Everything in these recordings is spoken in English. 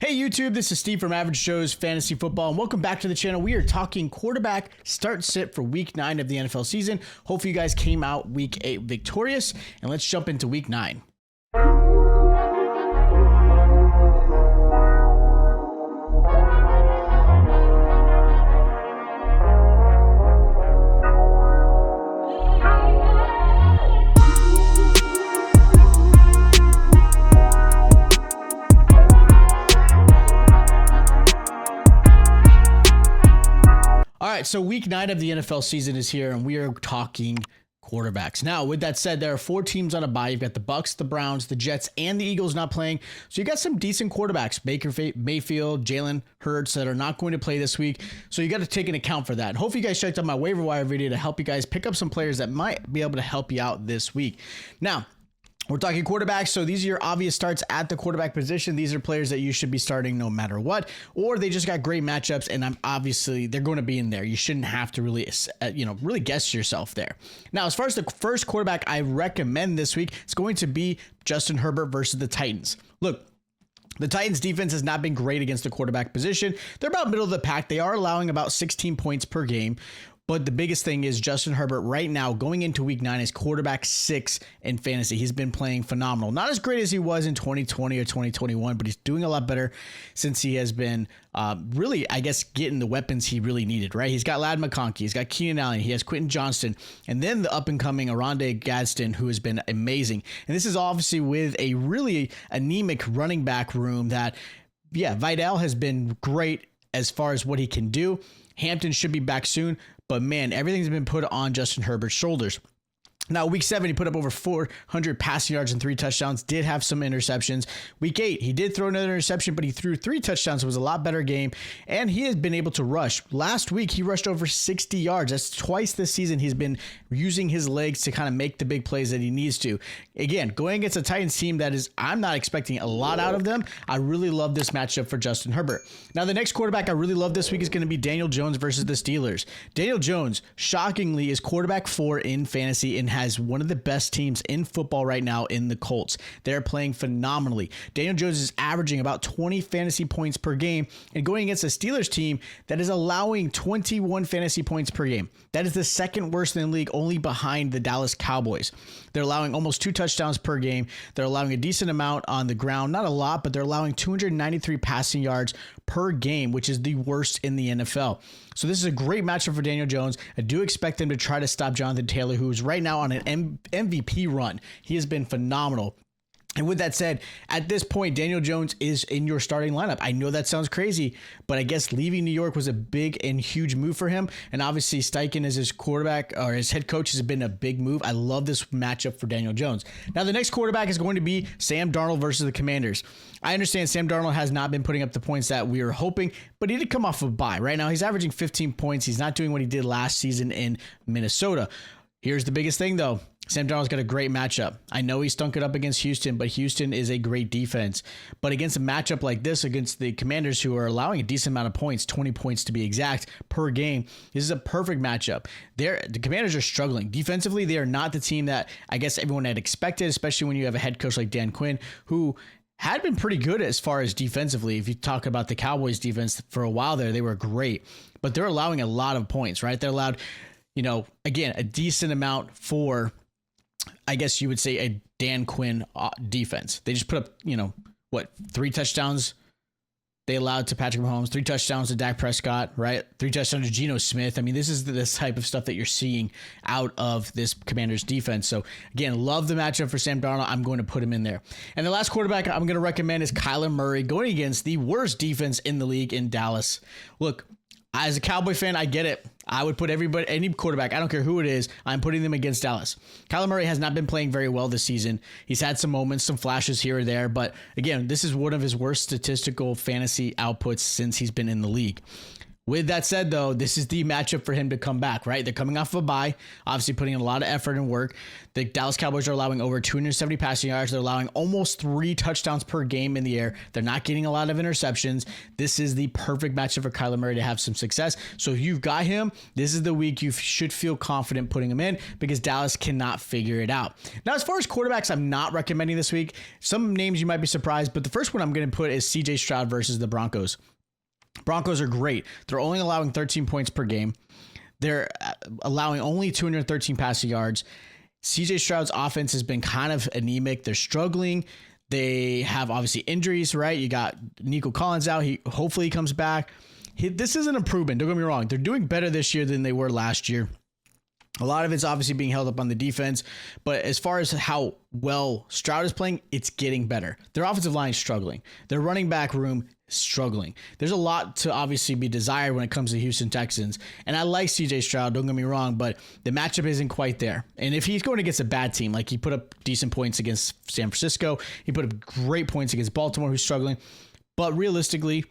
Hey YouTube, this is Steve from Average Joe's Fantasy Football, and welcome back to the channel. We are talking quarterback start sit for week 9 of the NFL season. Hopefully you guys came out week 8 victorious, and let's jump into week 9. All right, so week 9 of the NFL season is here, and we are talking quarterbacks. Now, with that said, there are 4 teams on a bye. You've got the Bucs, the Browns, the Jets, and the Eagles not playing. So you got some decent quarterbacks, Baker Mayfield, Jalen Hurts, that are not going to play this week. So you got to take an account for that. And hopefully you guys checked out my waiver wire video to help you guys pick up some players that might be able to help you out this week. Now, we're talking quarterbacks, so these are your obvious starts at the quarterback position. These are players that you should be starting no matter what, or they just got great matchups, and they're going to be in there. You shouldn't have to really guess yourself there. Now, as far as the first quarterback I recommend this week, it's going to be Justin Herbert versus the Titans. Look, the Titans defense has not been great against the quarterback position. They're about middle of the pack. They are allowing about 16 points per game. But the biggest thing is Justin Herbert right now going into week 9 is quarterback 6 in fantasy. He's been playing phenomenal. Not as great as he was in 2020 or 2021, but he's doing a lot better since he has been really, I guess, getting the weapons he really needed, right? He's got Ladd McConkey. He's got Keenan Allen. He has Quentin Johnston. And then the up-and-coming Oronde Gadsden, who has been amazing. And this is obviously with a really anemic running back room that, Vidal has been great as far as what he can do. Hampton should be back soon. But man, everything's been put on Justin Herbert's shoulders. Now, week 7, he put up over 400 passing yards and 3 touchdowns, did have some interceptions. Week 8, he did throw another interception, but he threw 3 touchdowns. It was a lot better game, and he has been able to rush. Last week, he rushed over 60 yards. That's twice this season he's been using his legs to kind of make the big plays that he needs to. Again, going against a Titans team that is, I'm not expecting a lot out of them. I really love this matchup for Justin Herbert. Now, the next quarterback I really love this week is going to be Daniel Jones versus the Steelers. Daniel Jones, shockingly, is quarterback 4 in fantasy and has one of the best teams in football right now in the Colts. They're playing phenomenally. Daniel Jones is averaging about 20 fantasy points per game and going against a Steelers team that is allowing 21 fantasy points per game. That is the second worst in the league, only behind the Dallas Cowboys. They're allowing almost 2 touchdowns per game. They're allowing a decent amount on the ground. Not a lot, but they're allowing 293 passing yards per game, which is the worst in the NFL. So this is a great matchup for Daniel Jones. I do expect them to try to stop Jonathan Taylor, who is right now on an MVP run. He has been phenomenal. And with that said, at this point, Daniel Jones is in your starting lineup. I know that sounds crazy, but I guess leaving New York was a big and huge move for him. And obviously, Steichen as his quarterback or his head coach has been a big move. I love this matchup for Daniel Jones. Now, the next quarterback is going to be Sam Darnold versus the Commanders. I understand Sam Darnold has not been putting up the points that we were hoping, but he did come off a bye. Right now, he's averaging 15 points. He's not doing what he did last season in Minnesota. Here's the biggest thing, though. Sam Darnold's got a great matchup. I know he stunk it up against Houston, but Houston is a great defense. But against a matchup like this, against the Commanders, who are allowing a decent amount of points, 20 points to be exact, per game, this is a perfect matchup. The Commanders are struggling. Defensively, they are not the team that I guess everyone had expected, especially when you have a head coach like Dan Quinn, who had been pretty good as far as defensively. If you talk about the Cowboys defense for a while there, they were great. But they're allowing a lot of points, right? They're allowed, again, a decent amount for, I guess you would say, a Dan Quinn defense. They just put up, 3 touchdowns they allowed to Patrick Mahomes, 3 touchdowns to Dak Prescott, right? 3 touchdowns to Geno Smith. I mean, this is this type of stuff that you're seeing out of this Commanders defense. So again, love the matchup for Sam Darnold. I'm going to put him in there. And the last quarterback I'm going to recommend is Kyler Murray going against the worst defense in the league in Dallas. Look, as a Cowboy fan, I get it. I would put any quarterback, I don't care who it is, I'm putting them against Dallas. Kyler Murray has not been playing very well this season. He's had some moments, some flashes here or there, but again, this is one of his worst statistical fantasy outputs since he's been in the league. With that said, though, this is the matchup for him to come back, right? They're coming off of a bye, obviously putting in a lot of effort and work. The Dallas Cowboys are allowing over 270 passing yards. They're allowing almost 3 touchdowns per game in the air. They're not getting a lot of interceptions. This is the perfect matchup for Kyler Murray to have some success. So if you've got him, this is the week you should feel confident putting him in because Dallas cannot figure it out. Now, as far as quarterbacks, I'm not recommending this week. Some names you might be surprised, but the first one I'm going to put is CJ Stroud versus the Broncos. Broncos are great. They're only allowing 13 points per game. They're allowing only 213 passing yards. CJ Stroud's offense has been kind of anemic. They're struggling. They have obviously injuries, right? You got Nico Collins out. Hopefully he comes back. This is an improvement. Don't get me wrong. They're doing better this year than they were last year. A lot of it's obviously being held up on the defense, but as far as how well Stroud is playing, it's getting better. Their offensive line is struggling. Their running back room is struggling. There's a lot to obviously be desired when it comes to Houston Texans, and I like CJ Stroud, don't get me wrong, but the matchup isn't quite there. And if he's going against a bad team, like he put up decent points against San Francisco, he put up great points against Baltimore, who's struggling, but realistically,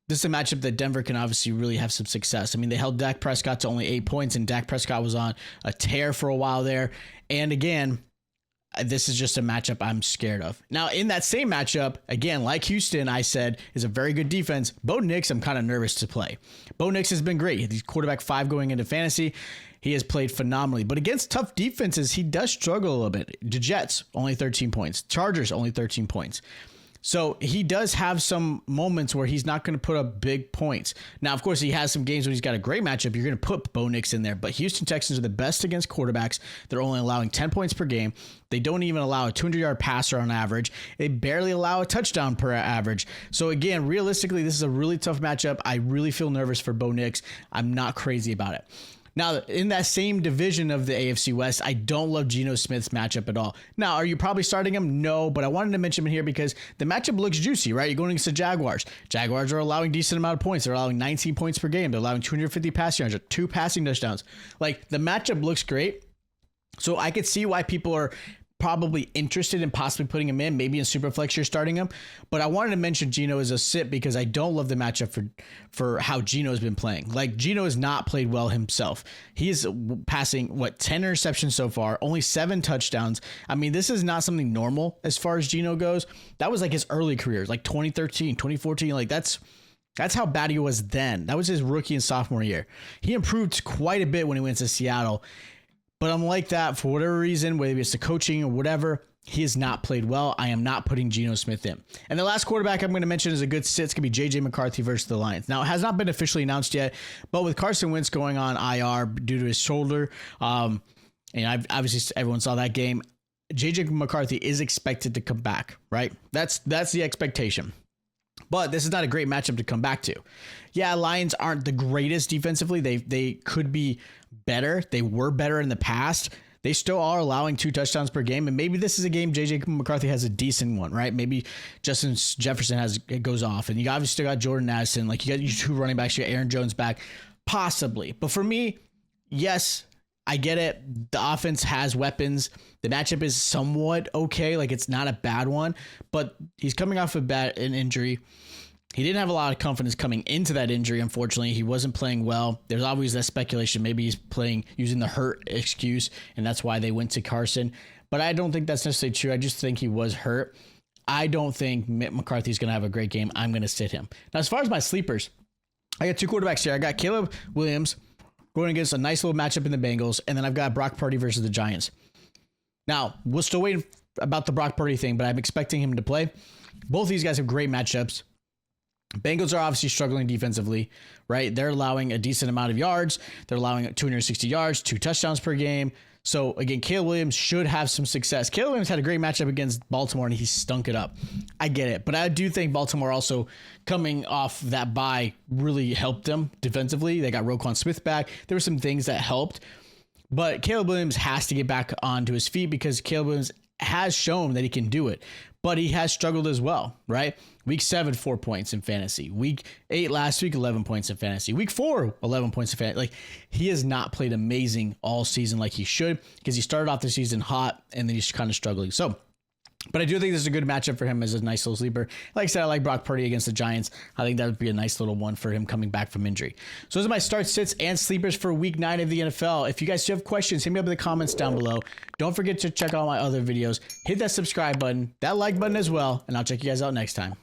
this is a matchup that Denver can obviously really have some success. I mean, they held Dak Prescott to only 8 points, and Dak Prescott was on a tear for a while there. And again, this is just a matchup I'm scared of. Now, in that same matchup, again, like Houston, I said, is a very good defense. Bo Nix, I'm kind of nervous to play. Bo Nix has been great. He's quarterback 5 going into fantasy. He has played phenomenally. But against tough defenses, he does struggle a little bit. The Jets, only 13 points. Chargers, only 13 points. So he does have some moments where he's not going to put up big points. Now, of course, he has some games when he's got a great matchup. You're going to put Bo Nix in there. But Houston Texans are the best against quarterbacks. They're only allowing 10 points per game. They don't even allow a 200-yard passer on average. They barely allow a touchdown per average. So again, realistically, this is a really tough matchup. I really feel nervous for Bo Nix. I'm not crazy about it. Now, in that same division of the AFC West, I don't love Geno Smith's matchup at all. Now, are you probably starting him? No, but I wanted to mention him here because the matchup looks juicy, right? You're going against the Jaguars. Jaguars are allowing a decent amount of points. They're allowing 19 points per game. They're allowing 250 passing yards, 2 passing touchdowns. Like, the matchup looks great. So I could see why people are probably interested in possibly putting him in. Maybe in Superflex you're starting him. But I wanted to mention Geno as a sit because I don't love the matchup for how Geno's been playing. Like, Geno has not played well himself. He is passing, 10 interceptions so far, only 7 touchdowns. I mean, this is not something normal as far as Geno goes. That was like his early career, like 2013, 2014. Like, that's how bad he was then. That was his rookie and sophomore year. He improved quite a bit when he went to Seattle. But I'm like that for whatever reason, whether it's the coaching or whatever, he has not played well. I am not putting Geno Smith in. And the last quarterback I'm going to mention is a good sit. It's going to be JJ McCarthy versus the Lions. Now, it has not been officially announced yet, but with Carson Wentz going on IR due to his shoulder, and obviously everyone saw that game, JJ McCarthy is expected to come back, right? That's the expectation. But this is not a great matchup to come back to. Yeah, Lions aren't the greatest defensively. They could be better. They were better in the past. They still are allowing 2 touchdowns per game. And maybe this is a game JJ McCarthy has a decent one, right? Maybe Justin Jefferson goes off. And you obviously still got Jordan Addison. Like, you got your 2 running backs. You got Aaron Jones back. Possibly. But for me, yes, I get it. The offense has weapons. The matchup is somewhat okay. Like, it's not a bad one. But he's coming off an injury. He didn't have a lot of confidence coming into that injury, unfortunately. He wasn't playing well. There's always that speculation. Maybe he's playing using the hurt excuse, and that's why they went to Carson. But I don't think that's necessarily true. I just think he was hurt. I don't think McCarthy's going to have a great game. I'm going to sit him. Now, as far as my sleepers, I got 2 quarterbacks here. I got Caleb Williams going against a nice little matchup in the Bengals, and then I've got Brock Purdy versus the Giants. Now, we're still waiting about the Brock Purdy thing, but I'm expecting him to play. Both these guys have great matchups. Bengals are obviously struggling defensively, right? They're allowing a decent amount of yards. They're allowing 260 yards, 2 touchdowns per game. So, again, Caleb Williams should have some success. Caleb Williams had a great matchup against Baltimore, and he stunk it up. I get it. But I do think Baltimore also coming off that bye really helped them defensively. They got Roquan Smith back. There were some things that helped. But Caleb Williams has to get back onto his feet because Caleb Williams has shown that he can do it. But he has struggled as well, right? Week 7, 4 points in fantasy. Week 8 last week, 11 points in fantasy. Week 4, 11 points in fantasy. Like, he has not played amazing all season like he should because he started off the season hot and then he's kind of struggling. So But I do think this is a good matchup for him as a nice little sleeper. Like I said, I like Brock Purdy against the Giants. I think that would be a nice little one for him coming back from injury. So those are my start, sits, and sleepers for week 9 of the NFL. If you guys do have questions, hit me up in the comments down below. Don't forget to check out my other videos. Hit that subscribe button, that like button as well, and I'll check you guys out next time.